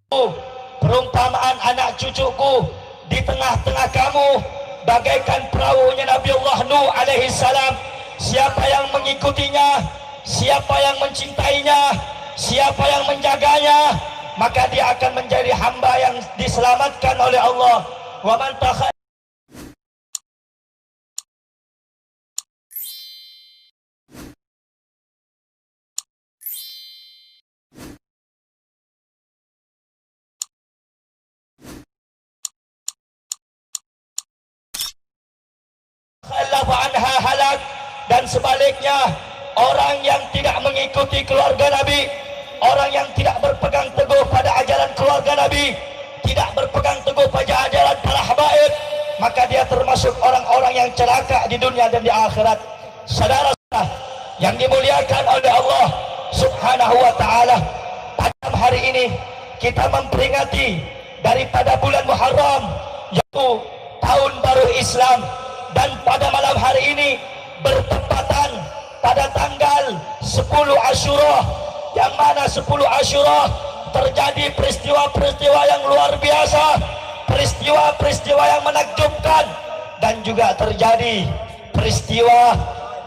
Perumpamaan anak cucuku di tengah-tengah kamu bagaikan perahunya Nabi Allah Nuh alaihi salam. Siapa yang mengikutinya, siapa yang mencintainya, siapa yang menjaganya, maka dia akan menjadi hamba yang diselamatkan oleh Allah. Wa man takhallafa anha halak. Dan sebaliknya, orang yang tidak mengikuti keluarga Nabi, orang yang tidak berpegang teguh pada ajaran keluarga Nabi, tidak berpegang teguh pada ajaran para habaib, maka dia termasuk orang-orang yang celaka di dunia dan di akhirat. Saudara-saudara yang dimuliakan oleh Allah Subhanahu wa ta'ala, pada hari ini kita memperingati daripada bulan Muharram, yaitu tahun baru Islam. Dan pada malam hari ini bertepatan pada tanggal 10 Asyura, yang mana 10 Asyura terjadi peristiwa-peristiwa yang luar biasa, peristiwa-peristiwa yang menakjubkan, dan juga terjadi peristiwa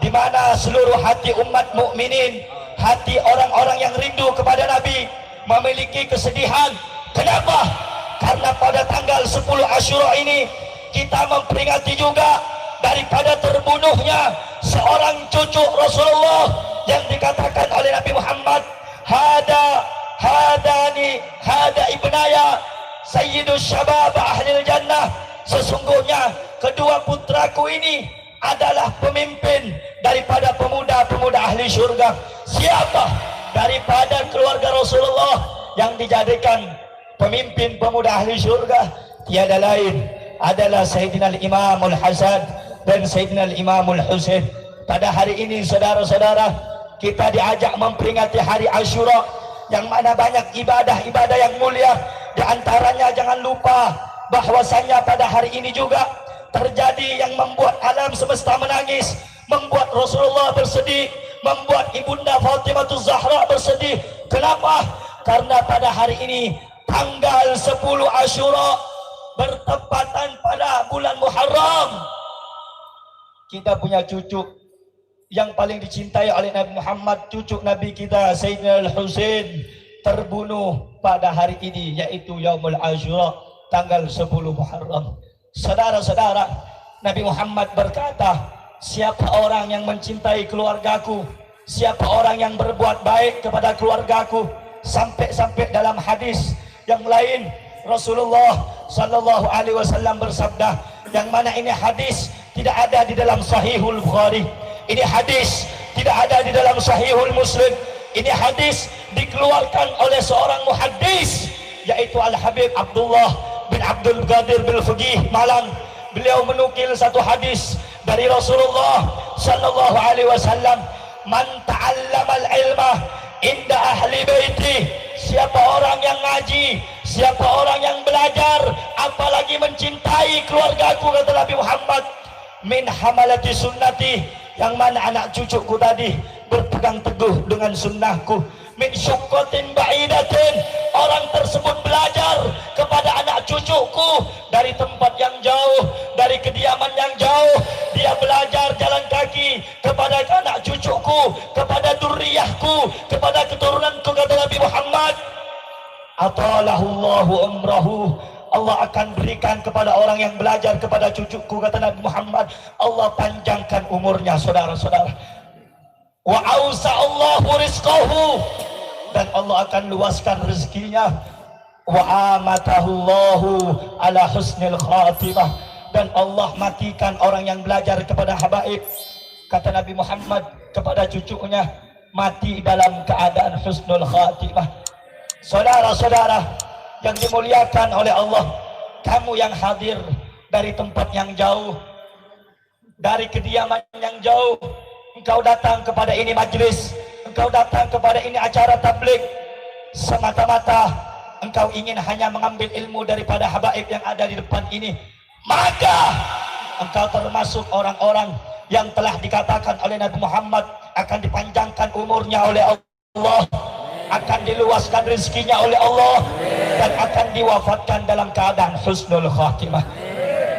di mana seluruh hati umat mukminin, hati orang-orang yang rindu kepada Nabi memiliki kesedihan. Kenapa? Karena pada tanggal 10 Asyura ini kita memperingati juga daripada terbunuhnya seorang cucu Rasulullah yang dikatakan oleh Nabi Muhammad, hada ibnaya sayyidus syabab ahlil jannah. Sesungguhnya kedua putraku ini adalah pemimpin daripada pemuda-pemuda ahli syurga. Siapa daripada keluarga Rasulullah yang dijadikan pemimpin pemuda ahli syurga? Tiada lain adalah Sayyidina Imamul Hasan dan Sayyidina Imamul Husain. Pada hari ini saudara-saudara, kita diajak memperingati hari Asyura, yang mana banyak ibadah-ibadah yang mulia. Di antaranya jangan lupa bahwasanya pada hari ini juga terjadi yang membuat alam semesta menangis, membuat Rasulullah bersedih, membuat Ibunda Fatimah Zahra bersedih. Kenapa? Karena pada hari ini tanggal 10 Asyura bertepatan pada bulan Muharram. Kita punya cucu yang paling dicintai oleh Nabi Muhammad, cucu Nabi kita Sayyidina Al-Husain, terbunuh pada hari ini, yaitu Yaumul Asyura, tanggal 10 Muharram. Saudara-saudara, Nabi Muhammad berkata, siapa orang yang mencintai keluargaku, siapa orang yang berbuat baik kepada keluargaku, sampai-sampai dalam hadis yang lain Rasulullah sallallahu alaihi wasallam bersabda, yang mana ini hadis tidak ada di dalam Sahihul Bukhari, ini hadis tidak ada di dalam Sahihul Muslim, ini hadis dikeluarkan oleh seorang muhaddis, yaitu Al-Habib Abdullah bin Abdul Qadir bil Fuqih Malang. Beliau menukil satu hadis dari Rasulullah sallallahu alaihi wasallam, man ta'allama al-ilma inda ahli baiti, siapa orang yang ngaji, siapa orang yang belajar, apalagi mencintai keluargaku, kata Nabi Muhammad, min hamalati sunnati, yang mana anak cucuku tadi berpegang teguh dengan sunnahku, min syuqqatin ba'idatin, orang tersebut belajar kepada anak cucuku dari tempat yang jauh, dari kediaman yang jauh, dia belajar jalan kaki kepada anak cucuku, kepada duriyahku, kepada keturunanku, kata Nabi Muhammad, atalahullahu umrahu, Allah akan berikan kepada orang yang belajar kepada cucuku, kata Nabi Muhammad, Allah panjangkan umurnya. Saudara-saudara, wa ausa'allahu rizqahu, dan Allah akan luaskan rezekinya, wa amatahullahu ala husnil khatimah, dan Allah matikan orang yang belajar kepada habaib, kata Nabi Muhammad, kepada cucunya, mati dalam keadaan husnul khatimah. Saudara-saudara yang dimuliakan oleh Allah, kamu yang hadir dari tempat yang jauh, dari kediaman yang jauh, engkau datang kepada ini majlis, engkau datang kepada ini acara tabligh, semata-mata engkau ingin hanya mengambil ilmu daripada habaib yang ada di depan ini, maka engkau termasuk orang-orang yang telah dikatakan oleh Nabi Muhammad akan dipanjangkan umurnya oleh Allah. akan diluaskan rezekinya oleh Allah, dan akan diwafatkan dalam keadaan husnul khatimah.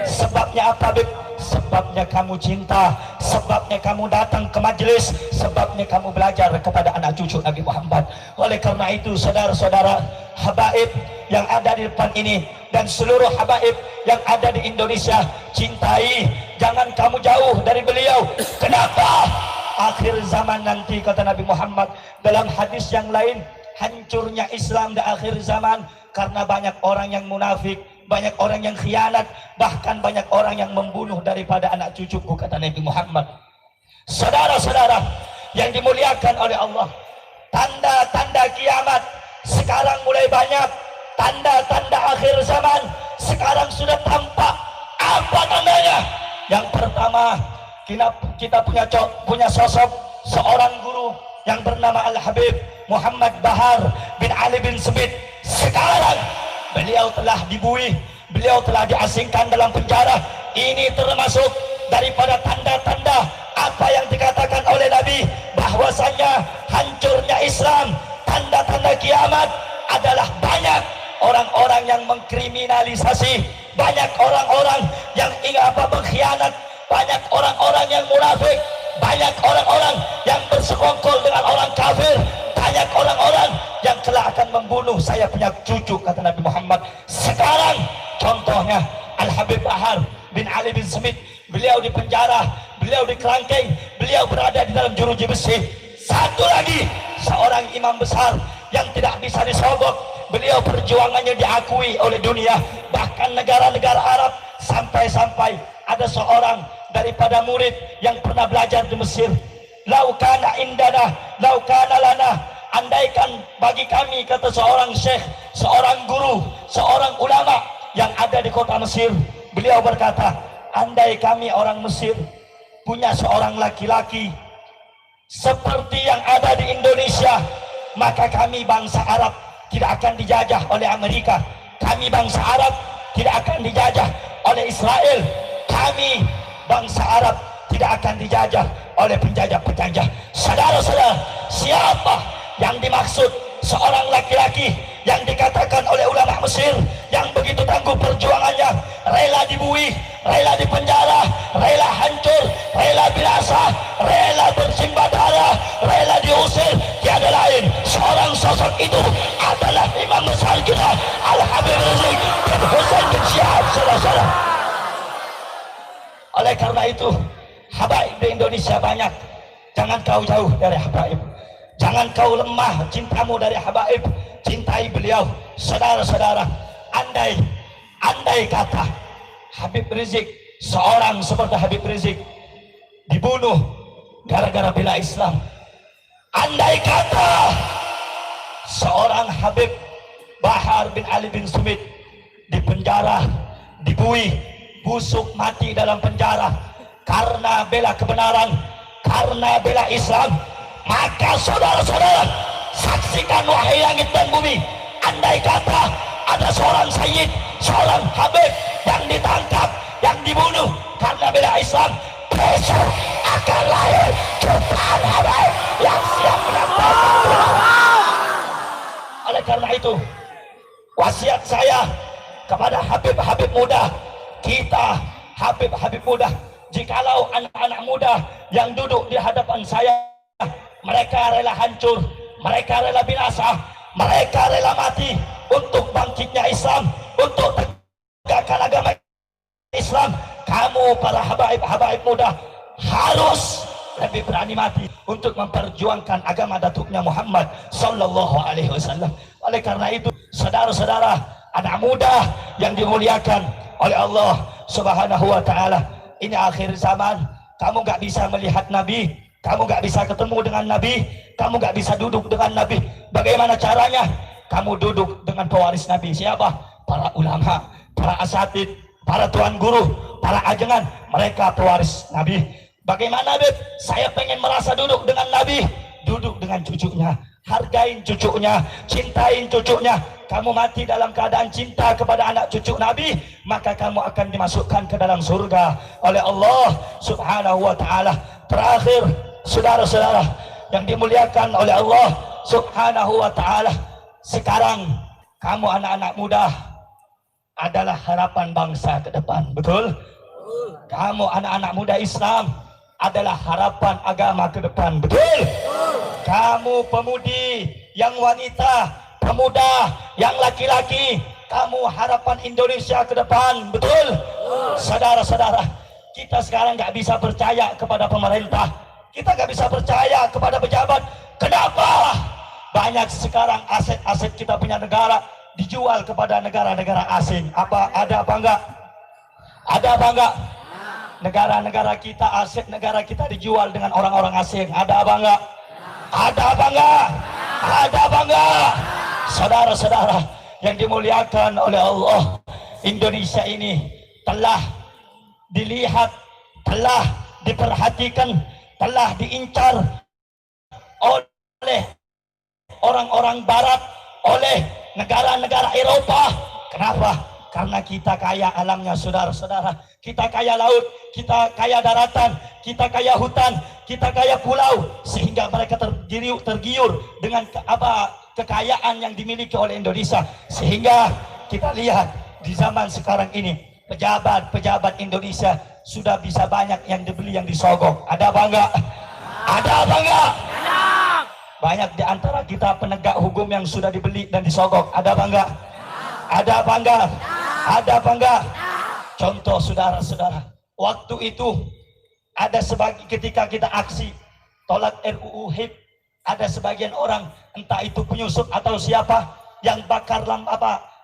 Sebabnya apa, Bib? Sebabnya kamu cinta, sebabnya kamu datang ke majlis, sebabnya kamu belajar kepada anak cucu Nabi Muhammad. Oleh karena itu, saudara-saudara habaib yang ada di depan ini dan seluruh habaib yang ada di Indonesia, cintai, jangan kamu jauh dari beliau. Kenapa? Akhir zaman nanti, kata Nabi Muhammad dalam hadis yang lain, hancurnya Islam di akhir zaman karena banyak orang yang munafik, banyak orang yang khianat, bahkan banyak orang yang membunuh daripada anak cucuku, kata Nabi Muhammad. Saudara-saudara yang dimuliakan oleh Allah, tanda-tanda kiamat sekarang mulai banyak, tanda-tanda akhir zaman sekarang sudah tampak. Apa tandanya? Yang pertama, kita punya sosok seorang guru yang bernama Al-Habib Muhammad Bahar bin Ali bin Smith. Sekarang beliau telah dibui, beliau telah diasingkan dalam penjara. Ini termasuk daripada tanda-tanda apa yang dikatakan oleh Nabi, bahwasanya hancurnya Islam, tanda-tanda kiamat adalah banyak orang-orang yang mengkriminalisasi, banyak orang-orang yang ingin mengkhianat, banyak orang-orang yang munafik, banyak orang-orang yang bersekongkol dengan orang kafir, banyak orang-orang yang kelak akan membunuh saya punya cucu, kata Nabi Muhammad. Sekarang contohnya Al-Habib Bahar bin Ali bin Smith, beliau di penjara, beliau di kerangkeng, beliau berada di dalam jeruji besi. Satu lagi, seorang imam besar yang tidak bisa disogok, beliau perjuangannya diakui oleh dunia, bahkan negara-negara Arab, sampai-sampai ada seorang daripada murid yang pernah belajar di Mesir. Laukana indana, laukana lana, andaikan bagi kami, kata seorang syekh, seorang guru, seorang ulama yang ada di kota Mesir, beliau berkata, andai kami orang Mesir punya seorang laki-laki seperti yang ada di Indonesia, maka kami bangsa Arab tidak akan dijajah oleh Amerika, kami bangsa Arab tidak akan dijajah oleh Israel, kami bangsa Arab tidak akan dijajah oleh penjajah-penjajah. Saudara-saudara, siapa yang dimaksud? Seorang laki-laki yang dikatakan oleh ulama Mesir yang begitu tangguh perjuangannya, rela dibui, rela dipenjara, rela hancur, rela binasa, rela bersimbah darah, rela diusir. Tiada lain, seorang sosok itu adalah imam besar kita, Al-Habib Rizik bin Husain bin Syihab. Saudara-saudara, oleh karena itu, habaib di Indonesia banyak. Jangan kau jauh dari habaib, jangan kau lemah cintamu dari habaib, cintai beliau. Saudara-saudara, andai kata Habib Rizik, seorang seperti Habib Rizik dibunuh gara-gara bela Islam, andai kata seorang Habib Bahar bin Ali bin Smith dipenjara, dibui, busuk mati dalam penjara karena bela kebenaran, karena bela Islam, maka saudara-saudara saksikan, wahai langit dan bumi, andai kata ada seorang sayyid, seorang habib yang ditangkap, yang dibunuh karena bela Islam, besok akan lahir jutaan habaib yang siap menyampaikan kebenaran. Oleh karena itu, wasiat saya kepada habib-habib muda kita, habib-habib muda, jikalau anak-anak muda yang duduk di hadapan saya, mereka rela hancur, mereka rela binasa, mereka rela mati untuk bangkitnya Islam, untuk tegakkan agama Islam, kamu para habaib-habaib muda harus lebih berani mati untuk memperjuangkan agama datuknya Muhammad sallallahu alaihi wasallam. Oleh karena itu, saudara-saudara, anak muda yang dimuliakan oleh Allah Subhanahu wa taala, ini akhir zaman, kamu gak bisa melihat Nabi, kamu gak bisa ketemu dengan Nabi, kamu gak bisa duduk dengan Nabi. Bagaimana caranya? Kamu duduk dengan pewaris Nabi. Siapa? Para ulama, para asatid, para tuan guru, para ajengan, mereka pewaris Nabi. Bagaimana, Beb? Saya pengen merasa duduk dengan Nabi, duduk dengan cucunya, hargain cucunya, cintain cucunya. Kamu mati dalam keadaan cinta kepada anak cucu Nabi, maka kamu akan dimasukkan ke dalam surga oleh Allah Subhanahu wa taala. Terakhir, saudara-saudara yang dimuliakan oleh Allah, Subhanahu wa ta'ala. Sekarang kamu anak-anak muda adalah harapan bangsa ke depan, betul? Kamu anak-anak muda Islam adalah harapan agama ke depan, betul? Kamu pemudi yang wanita, pemuda yang laki-laki, kamu harapan Indonesia ke depan, betul? Saudara-saudara, kita sekarang nggak bisa percaya kepada pemerintah, kita nggak bisa percaya kepada pejabat. Kenapa? Banyak sekarang aset-aset kita punya negara dijual kepada negara-negara asing. Ada apa enggak? Ada apa enggak? Negara-negara kita, aset negara kita dijual dengan orang-orang asing. Ada apa enggak? Ada apa enggak? Ada apa enggak? Saudara-saudara yang dimuliakan oleh Allah, Indonesia ini telah dilihat, telah diperhatikan, telah diincar oleh orang-orang barat, oleh negara-negara Eropa. Kenapa? Karena kita kaya alamnya, saudara-saudara. Kita kaya laut, kita kaya daratan, kita kaya hutan, kita kaya pulau, sehingga mereka tergiur dengan kekayaan yang dimiliki oleh Indonesia. Sehingga kita lihat di zaman sekarang ini, pejabat-pejabat Indonesia sudah bisa banyak yang dibeli, yang disogok. Ada apa enggak? Ada apa enggak? Banyak di antara kita penegak hukum yang sudah dibeli dan disogok. Ada apa enggak? Ada apa enggak? Ada apa enggak? Contoh, saudara-saudara, waktu itu ada ketika kita aksi tolak RUU HIP, ada sebagian orang, entah itu penyusup atau siapa, yang bakar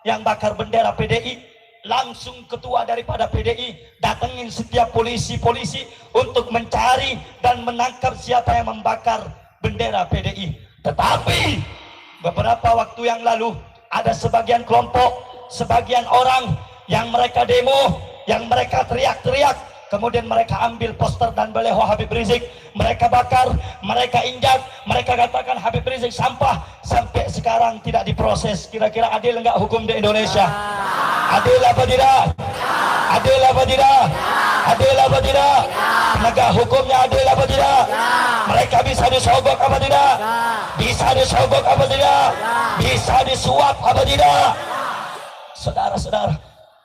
yang bakar bendera PDI. Langsung ketua daripada PDI datengin setiap polisi-polisi untuk mencari dan menangkap siapa yang membakar bendera PDI. Tetapi beberapa waktu yang lalu ada sebagian kelompok, sebagian orang yang mereka demo, yang mereka teriak-teriak, kemudian mereka ambil poster dan baleho Habib Rizik, mereka bakar, mereka injak, mereka katakan Habib Rizik sampah. Sampai sekarang tidak diproses. Kira-kira adil enggak hukum di Indonesia? Adil apa tidak? Adil apa tidak? Adil apa tidak? Penegak hukumnya adil apa tidak? Mereka bisa disogok apa tidak? Bisa disogok apa tidak? Bisa disuap apa tidak? Saudara-saudara,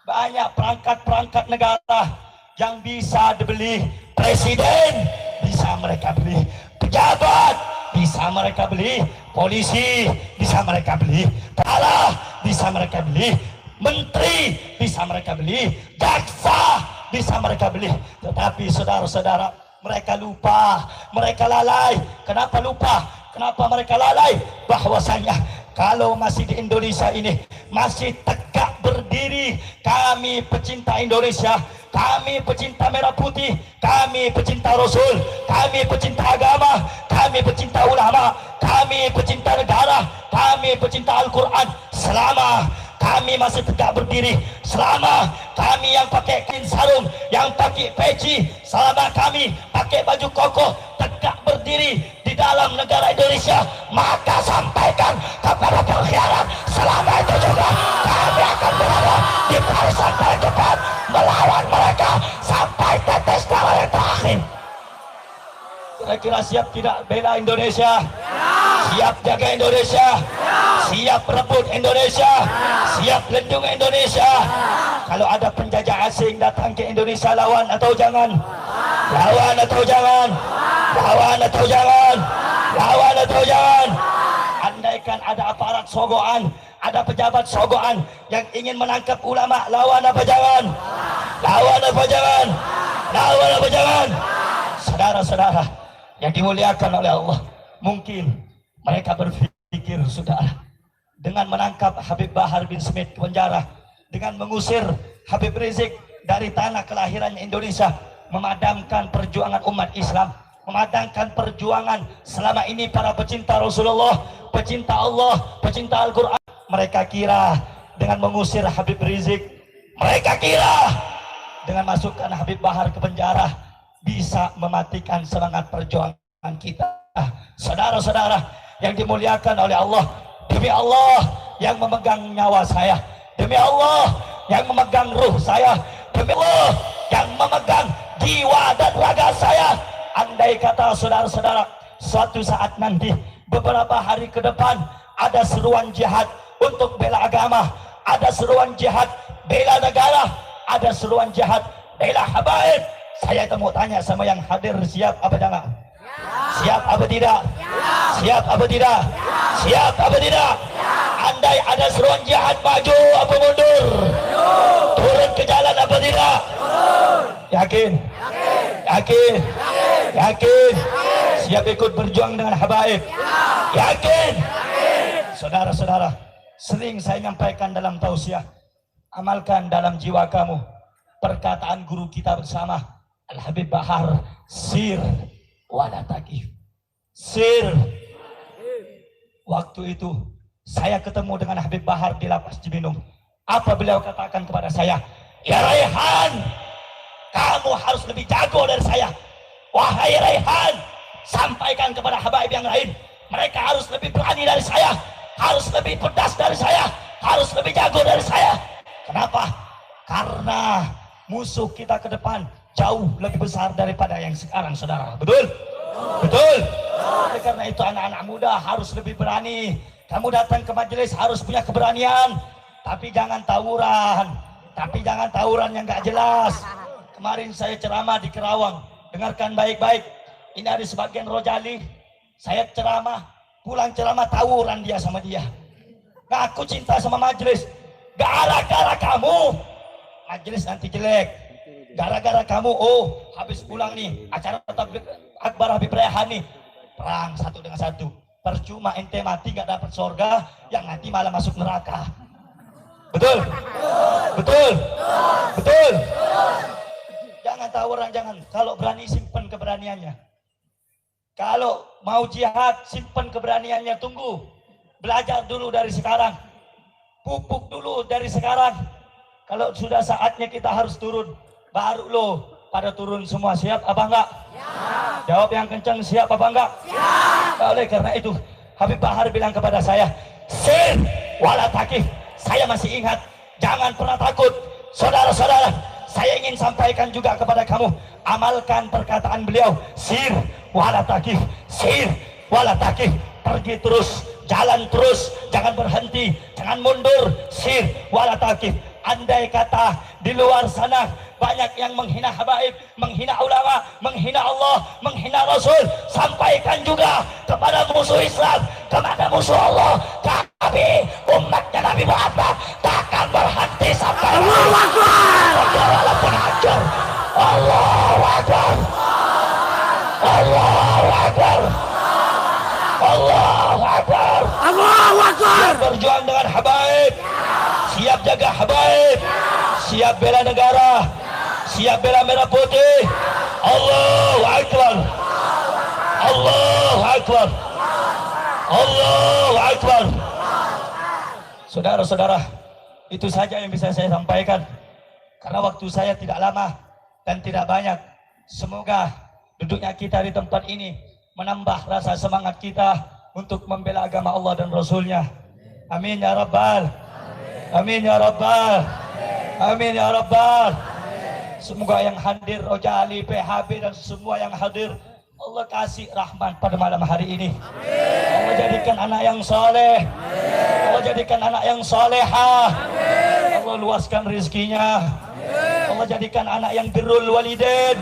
banyak perangkat-perangkat negara yang bisa dibeli. Presiden bisa mereka beli, pejabat bisa mereka beli, polisi bisa mereka beli, kepala bisa mereka beli, menteri bisa mereka beli, jaksa bisa mereka beli. Tetapi saudara-saudara, mereka lupa, mereka lalai. Kenapa lupa? Kenapa mereka lalai? Bahwasanya kalau masih di Indonesia ini masih tegak berdiri, kami pecinta Indonesia, kami pecinta merah putih, kami pecinta Rasul, kami pecinta agama, kami pecinta ulama, kami pecinta negara, kami pecinta Al-Quran. Selama kami masih tegak berdiri, selama kami yang pakai kain sarung, yang pakai peci, selama kami pakai baju koko, tegak berdiri di dalam negara Indonesia, maka sampaikan kepada pengkhianat, selama itu juga kami akan berada di barisan paling depan melawan mereka sampai tetes darah yang terakhir. Kira-kira siap tidak bela Indonesia? Siap jaga Indonesia? Siap rebut Indonesia? Siap lindungi Indonesia? Kalau ada penjajah asing datang ke Indonesia, lawan atau jangan? Lawan atau jangan? Lawan atau jangan? Lawan atau jangan? Andaikan ada aparat sogokan, ada pejabat sogokan yang ingin menangkap ulama, lawan apa jangan? Lawan apa jangan? Lawan apa jangan? Saudara-saudara yang dimuliakan oleh Allah, mungkin mereka berpikir, saudara, dengan menangkap Habib Bahar bin Smith ke penjara, dengan mengusir Habib Rizik dari tanah kelahirannya Indonesia, memadamkan perjuangan umat Islam, memadamkan perjuangan selama ini para pecinta Rasulullah, pecinta Allah, pecinta Al-Quran. Mereka kira dengan mengusir Habib Rizik, mereka kira dengan masukkan Habib Bahar ke penjara bisa mematikan semangat perjuangan kita. Saudara-saudara yang dimuliakan oleh Allah, demi Allah yang memegang nyawa saya, demi Allah yang memegang ruh saya, demi Allah yang memegang jiwa dan raga saya, andai kata saudara-saudara suatu saat nanti beberapa hari ke depan ada seruan jihad untuk bela agama, ada seruan jihad bela negara, ada seruan jihad bela habaib. Saya mau tanya sama yang hadir, siap apa jangan? Siap apa tidak? Siap apa tidak? Siap apa tidak? Andai ada seruan jihad, maju apa mundur? Turun ke jalan apa tidak? Yakin? Yakin? Yakin? Siap ikut berjuang dengan habaib? Yakin? Saudara-saudara, sering saya nyampaikan dalam tausiah, amalkan dalam jiwa kamu perkataan guru kita bersama Al-Habib Bahar, sir wala takif. Sir. Waktu itu saya ketemu dengan Habib Bahar di lapas Cibinong. Apa beliau katakan kepada saya? Ya Raihan, kamu harus lebih jago dari saya. Wahai Raihan, sampaikan kepada habaib yang lain, mereka harus lebih berani dari saya, harus lebih pedas dari saya, harus lebih jago dari saya. Kenapa? Karena musuh kita ke depan jauh lebih besar daripada yang sekarang, saudara. Betul? Betul? Oleh karena itu anak-anak muda harus lebih berani. Kamu datang ke majelis harus punya keberanian, tapi jangan tawuran. Tapi jangan tawuran yang gak jelas. Kemarin saya ceramah di Kerawang, dengarkan baik-baik. Ini ada sebagian Rojali, saya ceramah, pulang ceramah tawuran dia sama dia. Ngaku cinta sama majelis, gara-gara kamu majelis nanti jelek. Gara-gara kamu, oh habis pulang nih acara tabligh akbar Habib Raihan nih, perang satu dengan satu. Percuma ente mati gak dapat surga, yang mati malah masuk neraka. Betul? Betul? Betul? Jangan tawuran, jangan. Kalau berani simpan keberaniannya. Kalau mau jihad simpan keberaniannya, tunggu. Belajar dulu dari sekarang. Pupuk dulu dari sekarang. Kalau sudah saatnya kita harus turun, baru lo pada turun semua. Siap apa enggak? Siap. Jawab yang kencang, siap apa enggak? Siap. Oleh karena itu Habib Bahar bilang kepada saya, sir wala takif. Saya masih ingat, jangan pernah takut. Saudara-saudara, saya ingin sampaikan juga kepada kamu, amalkan perkataan beliau, sir wala takif, sir wala takif. Pergi terus, jalan terus, jangan berhenti, jangan mundur, sir wala takif. Andai kata di luar sana banyak yang menghina habaib, menghina ulama, menghina Allah, menghina Rasul, sampaikan juga kepada musuh Islam, kepada musuh Allah. Kami umatnya Nabi Muhammad takkan berhenti sampai Allahu Akbar. Walaupun hancur. Allahu Akbar. Allahu Akbar. Allahu Akbar. Allahu Akbar. Siap berjuang dengan habaib, siap jaga habaib, siap bela negara, siap bela merah putih. Allahu Akbar. Allahu Akbar. Allahu Akbar. Saudara-saudara, itu saja yang bisa saya sampaikan. Karena waktu saya tidak lama dan tidak banyak. Semoga duduknya kita di tempat ini menambah rasa semangat kita untuk membela agama Allah dan Rasulnya. Amin ya Rabbal. Amin ya Rabbal. Amin ya Rabbal. Semoga yang hadir, Rojali, PHB dan semua yang hadir, Allah kasih rahmat pada malam hari ini. Allah jadikan anak yang soleh. Allah jadikan anak yang solehah. Allah luaskan rezekinya. Allah jadikan anak yang birrul walidain,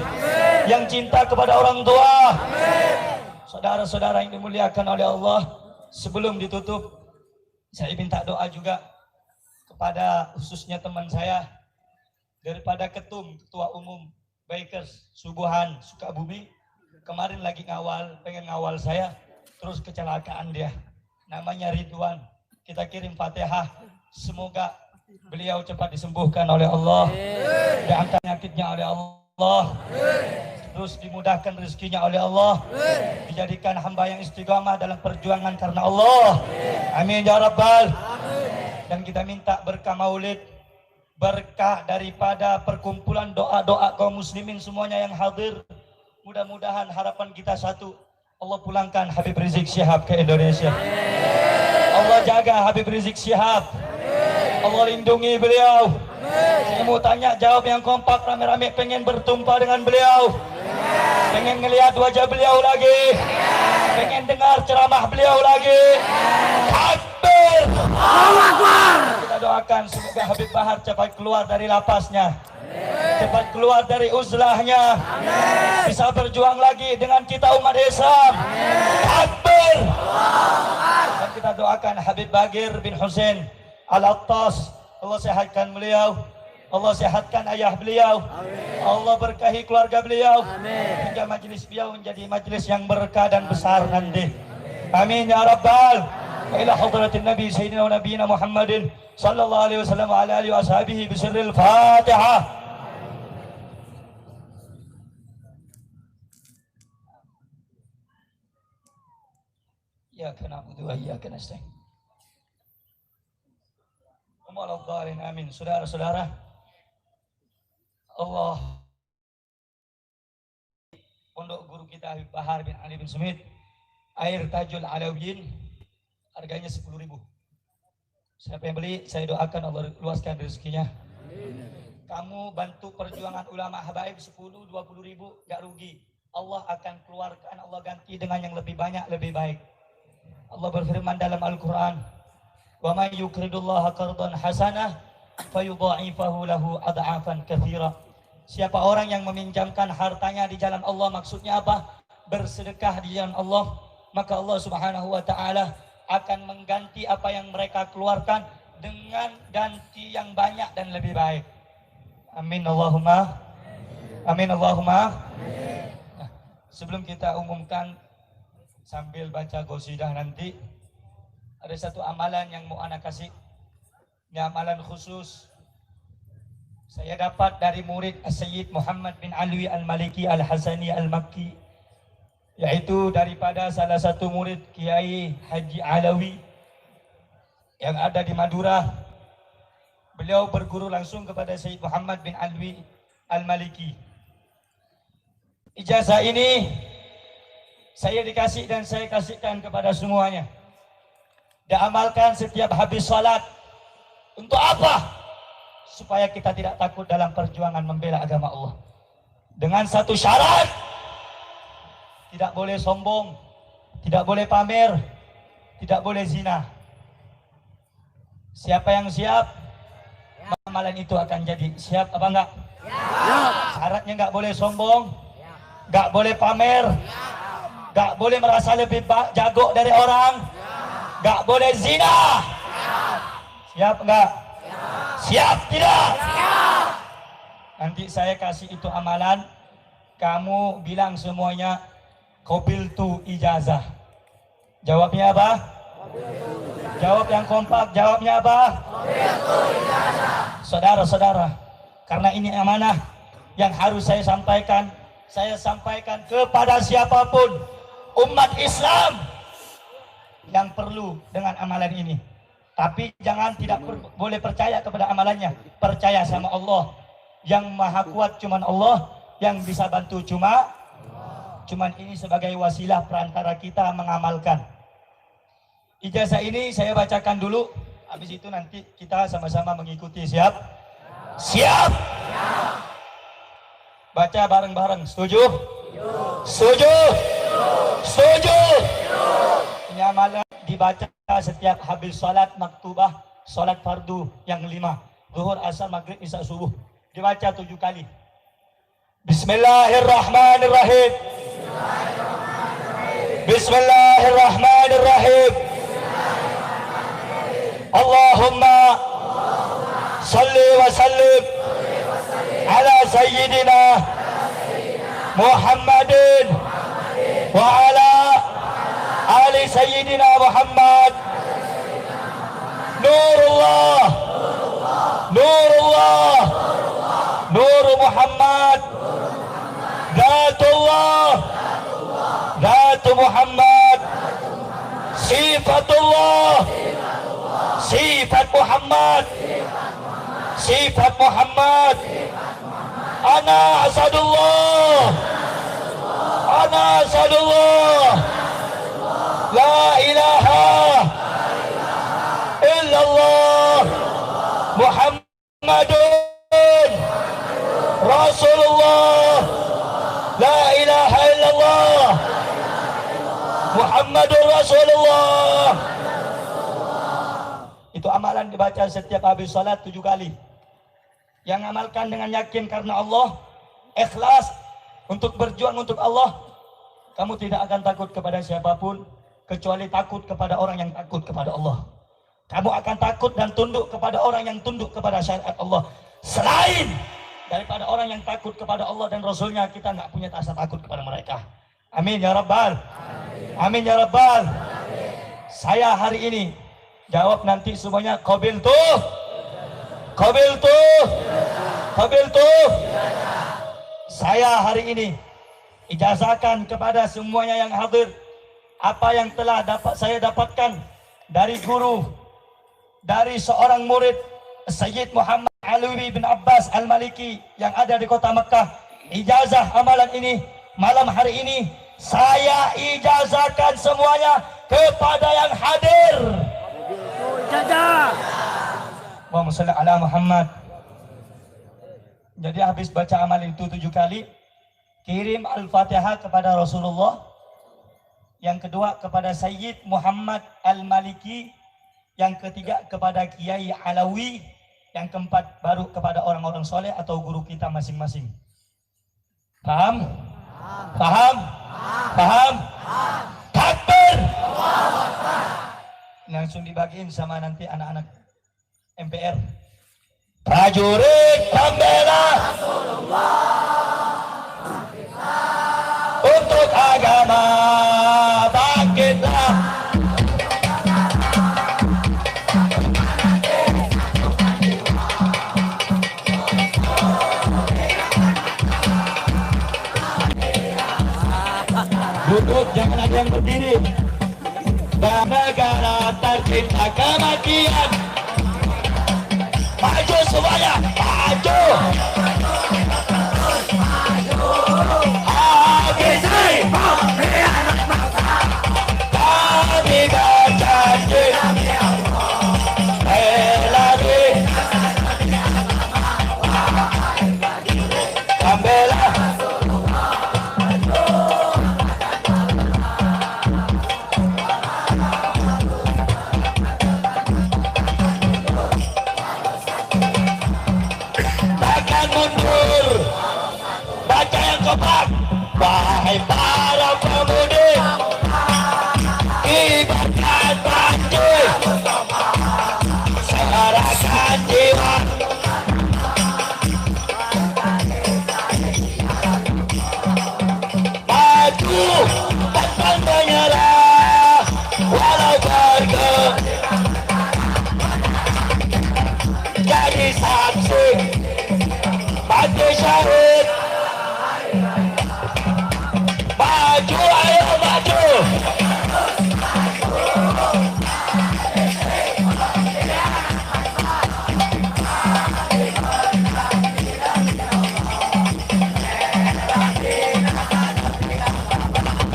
yang cinta kepada orang tua. Saudara-saudara yang dimuliakan oleh Allah, sebelum ditutup, saya minta doa juga kepada khususnya teman saya daripada ketua umum Bikers Subuhan Sukabumi. Kemarin lagi pengen ngawal saya, terus kecelakaan dia. Namanya Ridwan. Kita kirim Fatihah, semoga beliau cepat disembuhkan oleh Allah, diangkat penyakitnya oleh Allah, terus dimudahkan rezekinya oleh Allah, dijadikan hamba yang istiqamah dalam perjuangan karena Allah. Amin ya Rabbal. Dan kita minta berkah maulid, berkah daripada perkumpulan doa-doa kaum muslimin semuanya yang hadir. Mudah-mudahan harapan kita satu, Allah pulangkan Habib Rizik Syihab ke Indonesia. Allah jaga Habib Rizik Syihab. Allah lindungi beliau. Saya mau tanya jawab yang kompak, rame-rame pengen bertumpah dengan beliau, pengen ngelihat wajah beliau lagi. Pengen dengar ceramah beliau lagi? Takbir! Allahu Akbar! Kita doakan semoga Habib Bahar cepat keluar dari lapasnya. Cepat keluar dari uzlahnya. Bisa berjuang lagi dengan kita umat Islam. Takbir! Dan kita doakan Habib Bagir bin Husain Al-Attas. Allah sehatkan beliau. Allah sehatkan ayah beliau. Allah berkahi keluarga beliau. Hingga majlis beliau menjadi majlis yang berkah dan besar nanti. Amin ya Rabbal. Ila hadratin Nabi Sayyidina wa Nabiyina Muhammadin sallallahu alaihi wasallam wa ala alihi wa ashabihi bisirril Fatihah. Iyyaka na'budu wa iyyaka nasta'in. Amin. Saudara-saudara, Allah pondok guru kita Habib Bahar bin Ali bin Sumit, air Tajul Alawiyin, harganya 10.000. Siapa yang beli, saya doakan Allah luaskan rezekinya. Kamu bantu perjuangan ulama habaib 10-20 ribu, gak rugi. Allah akan keluarkan, Allah ganti dengan yang lebih banyak, lebih baik. Allah berfirman dalam Al-Quran, wa may yukridullaha qardan hasanah fayudha'ifahu lahu ad'afan katsira. Siapa orang yang meminjamkan hartanya di jalan Allah, maksudnya apa? Bersedekah di jalan Allah, maka Allah Subhanahu wa taala akan mengganti apa yang mereka keluarkan dengan ganti yang banyak dan lebih baik. Amin Allahumma. Amin Allahumma. Nah, sebelum kita umumkan sambil baca qasidah nanti, ada satu amalan yang mau anak kasih. Ini amalan khusus. Saya dapat dari murid Sayyid Muhammad bin Alwi Al-Maliki Al-Hasani Al-Makki, yaitu daripada salah satu murid Kiai Haji Alawi yang ada di Madura. Beliau berguru langsung kepada Sayyid Muhammad bin Alwi Al-Maliki. Ijazah ini saya dikasih dan saya kasihkan kepada semuanya. Diamalkan setiap habis salat. Untuk apa? Supaya kita tidak takut dalam perjuangan membela agama Allah. Dengan satu syarat, tidak boleh sombong, tidak boleh pamer, tidak boleh zina. Siapa yang siap, amalan itu akan jadi. Siap apa enggak? Syaratnya enggak boleh sombong, enggak boleh pamer, enggak boleh merasa lebih jago dari orang, enggak boleh zina. Siap enggak? Siap tidak? Siap. Nanti saya kasih itu amalan. Kamu bilang semuanya, qabiltu ijazah. Jawabnya apa? Jawab yang kompak. Jawabnya apa? Qabiltu ijazah. Saudara-saudara, karena ini amanah yang harus saya sampaikan kepada siapapun umat Islam yang perlu dengan amalan ini. Tapi jangan boleh percaya kepada amalannya. Percaya sama Allah. Yang maha kuat cuman Allah. Yang bisa bantu cuman ini sebagai wasilah perantara kita mengamalkan. Ijazah ini saya bacakan dulu. Habis itu nanti kita sama-sama mengikuti. Siap? Siap! Baca bareng-bareng. Setuju? Setuju? Setuju? Ini amalan dibaca setiap habis salat maktubah, salat fardu yang 5, zuhur, asar, maghrib, isya, subuh. Dibaca 7 kali. Bismillahirrahmanirrahim. Bismillahirrahmanirrahim. Allahumma salli wa sallim ala sayyidina Muhammadin wa ala ali sayyidina Muhammad. Nurullah, Nurullah, Nur Muhammad, Zatullah, Zat Muhammad, Sifatullah, Sifat Muhammad, Sifat Muhammad. Ana asadullah, Ana asadullah, La ilaha illallah, Muhammadun Rasulullah, La ilaha illallah, Muhammadur Rasulullah. Itu amalan dibaca setiap habis salat 7 kali. Yang amalkan dengan yakin karena Allah, ikhlas untuk berjuang untuk Allah, kamu tidak akan takut kepada siapapun kecuali takut kepada orang yang takut kepada Allah. Kamu akan takut dan tunduk kepada orang yang tunduk kepada syariat Allah. Selain daripada orang yang takut kepada Allah dan Rasulnya, kita nggak punya rasa takut kepada mereka. Amin ya Rabbal. Amin ya Rabbal. Saya hari ini jawab nanti semuanya qabil tuh. Qabil tuh. Qabil tuh. Saya hari ini ijazahkan kepada semuanya yang hadir apa yang telah saya dapatkan dari guru, dari seorang murid Sayyid Muhammad Alwi bin Abbas Al-Maliki yang ada di kota Mekah. Ijazah amalan ini malam hari ini saya ijazahkan semuanya kepada yang hadir. Ijazah. Allahumma shalli ala Muhammad. Jadi habis baca amal itu 7 kali, kirim Al-Fatihah kepada Rasulullah. Yang kedua kepada Sayyid Muhammad Al-Maliki. Yang ketiga kepada Kiai Alawi. Yang keempat baru kepada orang-orang soleh atau guru kita masing-masing. Paham? Paham? Paham? Takbir! Langsung dibagiin sama nanti anak-anak MPR. Prajurit pembela untuk agama, bangkitlah. Duduk, jangan ada yang berdiri. Dan negara tercipta kematian. Maju semuanya, maju. ABC, kami berjanji lagi membela wahai para pemudi, ibadah banjir, serahkan jiwa. Maju tanpa menyerah, walau bergerak. Jadi saksi, mati syahid. Maju, ayo maju.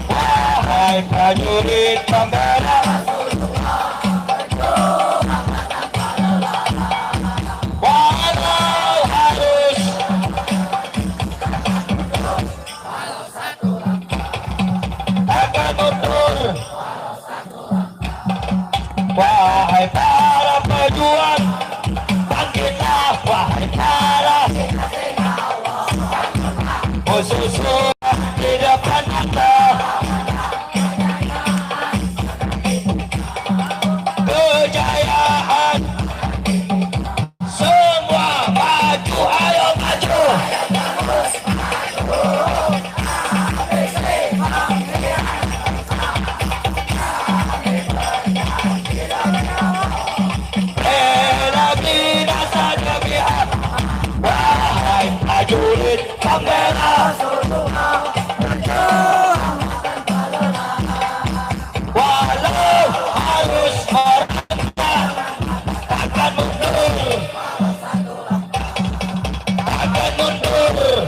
Wahai prajurit pembela, walau harus wahai para pejuang, bangkitlah wahai para musuh di depan kita. Kejayaan semua maju, ayo maju. Prajurit pembela walau harus meronta, takkan mundur, takkan mundur.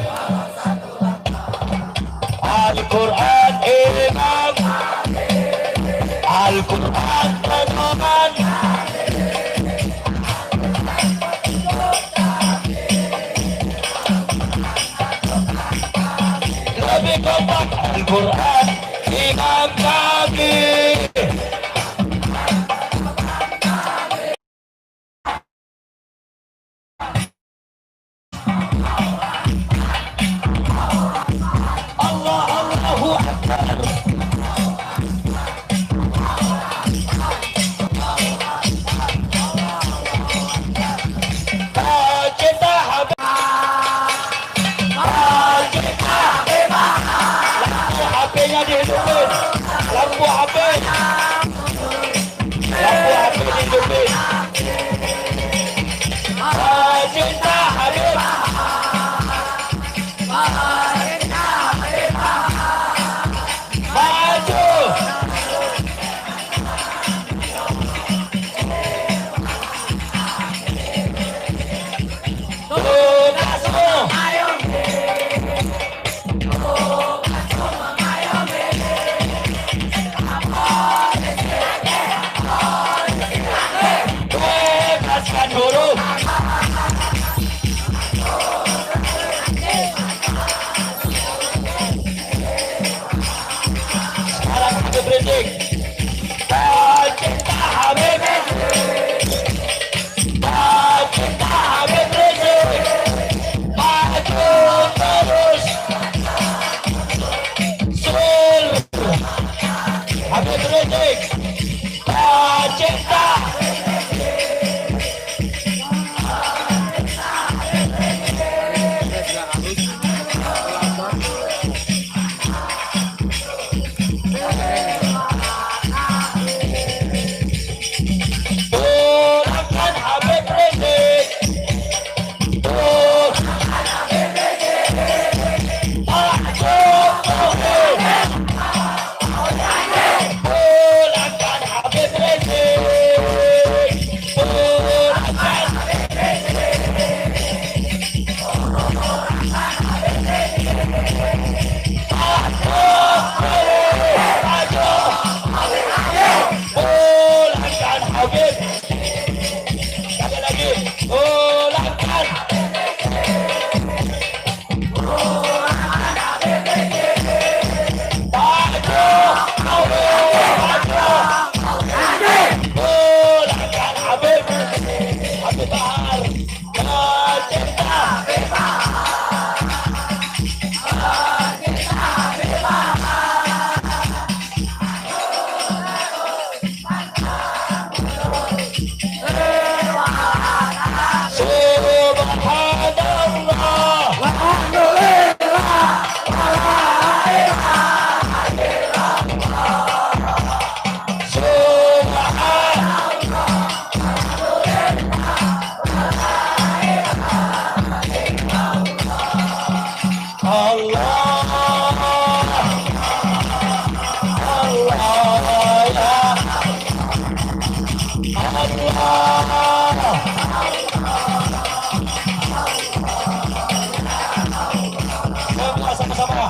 Al-Quran imam, Al-Quran pedoman. Lebih kompak Al-Quran Imam kami. Allahu Akbar. Kita habis. Kita lampu HP-nya dihidupin. Lampu HP dihidupin. Kita habis. Maju. Tugasmu. Tugaskan huruf. Sekarang kita beritik. Cinta Habib. Cinta Habib Rizik. Maju terus. Sul Habib Rizik. Cinta. Pulangkan Habib Rizik. Pulangkan Habib Rizik. Pulangkan. Maju. Pulangkan Habib. Sekali lagi. Pulangkan. Maju. Pulangkan Habib. Habib Bahar. Cinta. Subhanallah. Sama-sama.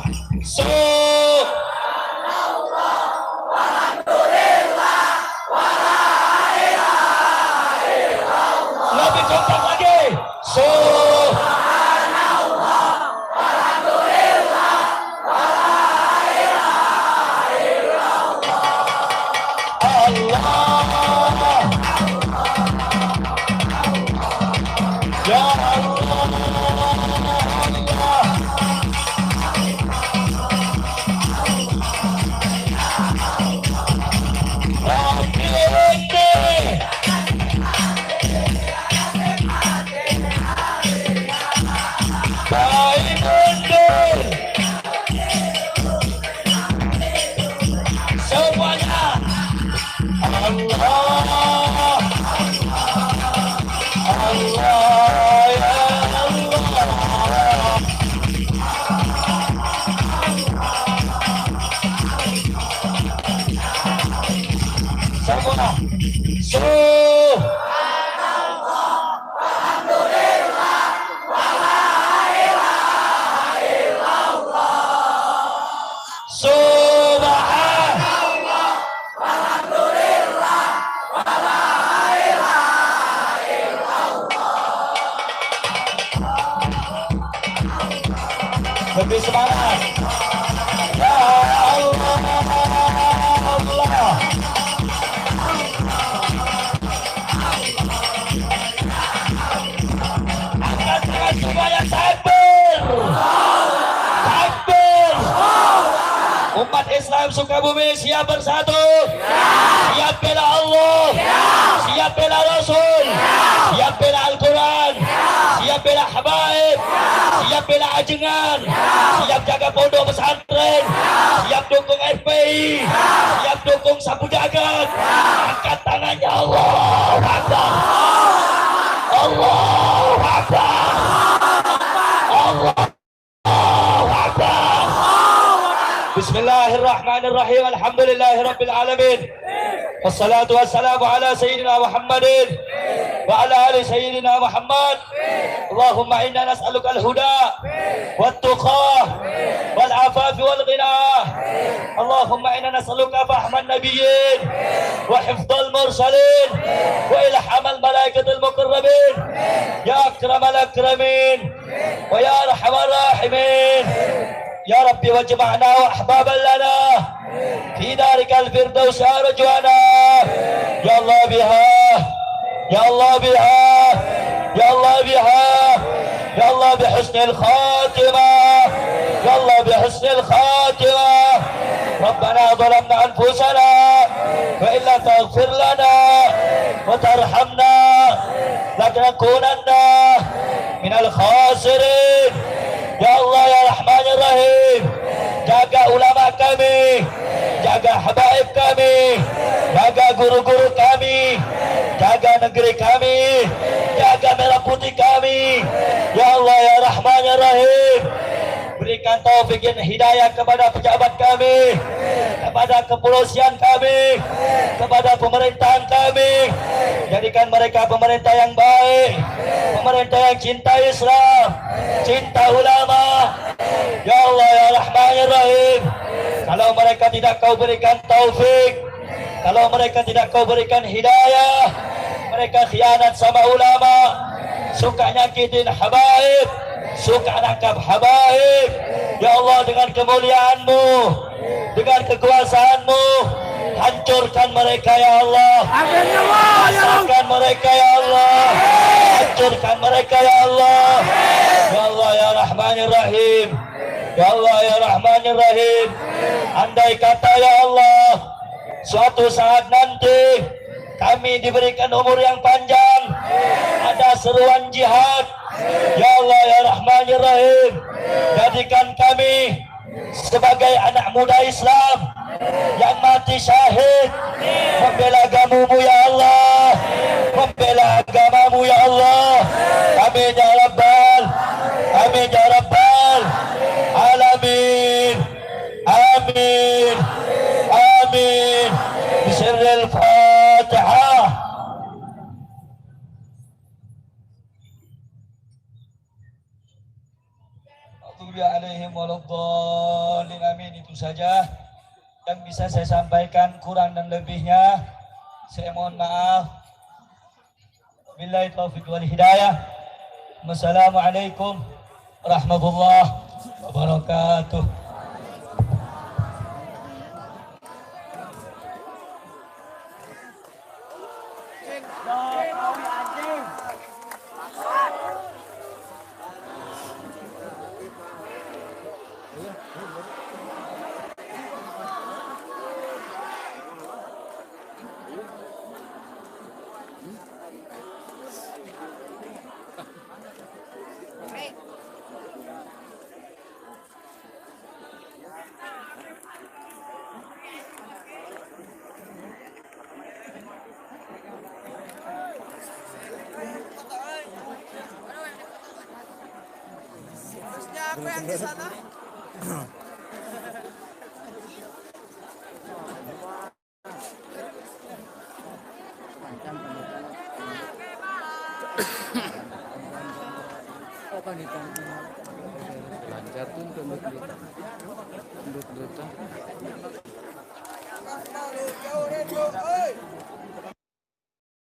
Lebih kompak lagi. Ya semuanya. Allah. Allah ya Allah. Semua. Lebih semangat. Ya Allah. Takbir. Takbir. Umat Islam Sukabumi siap bersatu. Siap bela Allah. Siap bela Rasul. Siap bela Al-Quran. Siap bela habaib. Siap bela ajengan. Siap jaga pondok pesantren. Siap dukung FPI. Siap dukung sapu jagat. Angkat tangannya. Allahu Akbar. Allahu Akbar. Allahu Akbar. Bismillahirrahmanirrahim. Alhamdulillahirabbil alamin. Wassalatu wassalamu ala sayyidina Muhammadin wa ala ali sayyidina Muhammad. Allahumma inna nas'aluka al-huda wat-tuqah wal-afaf wal-ghina. Allahumma inna nas'aluka fahman nabiyyin wa hifdhal mursalin wa ilhamal malaikatil muqarrabin ya akramal akramin wa ya arhamar rahimin. Ya Rabbi wajma'na wa ahbaban lana fi darikal firdaus arjuana. Ya Allah biha, ya Allah biha, ya Allah biha, ya Allah bihusnil khatimah, ya Allah bihusnil khatimah. Rabbana zalamna anfusana wa illa taghfir lana wa tarhamna lanakunanna minal khasirin. Ya Allah ya Rahman ya Rahim, jaga ulama kami, jaga habaib kami, jaga guru-guru kami, jaga negeri kami, jaga merah putih kami. Ya Allah ya Rahman ya Rahim, berikan taufik dan hidayah kepada pejabat kami, kepada kepolisian kami, kepada pemerintahan kami. Jadikan mereka pemerintah yang baik, pemerintah yang cinta Islam, cinta ulama. Ya Allah ya Rahman ya Rahim, kalau mereka tidak kau berikan taufik, kalau mereka tidak kau berikan hidayah, mereka khianat sama ulama, suka nyakitin habaib, suka nangkap habaib. Ya Allah, dengan kemuliaan-Mu, dengan kekuasaan-Mu, hancurkan mereka ya Allah. Hancurkan mereka ya Allah. Hancurkan mereka ya Allah. Ya Allah ya Rahman ya Rahim, ya Allah ya Rahman ya Rahim. Andai kata ya Allah, suatu saat nanti kami diberikan umur yang panjang, ada seruan jihad, ya Allah ya Rahman ya Rahim, jadikan kami sebagai anak muda Islam yang mati syahid membela agamamu ya Allah, membela agamamu ya Allah. Amin ya Rabbal, amin ya Rabbal alamin. Amin, amin. Bismillahil Fatihah. Alaihim waladhdallin. Amin. Itu saja yang bisa saya sampaikan, kurang dan lebihnya saya mohon maaf. Billahi taufiq wal hidayah. Wassalamualaikum warahmatullahi wabarakatuh. Aku yang di sana. Lancar tuh untuk duta. Jauh,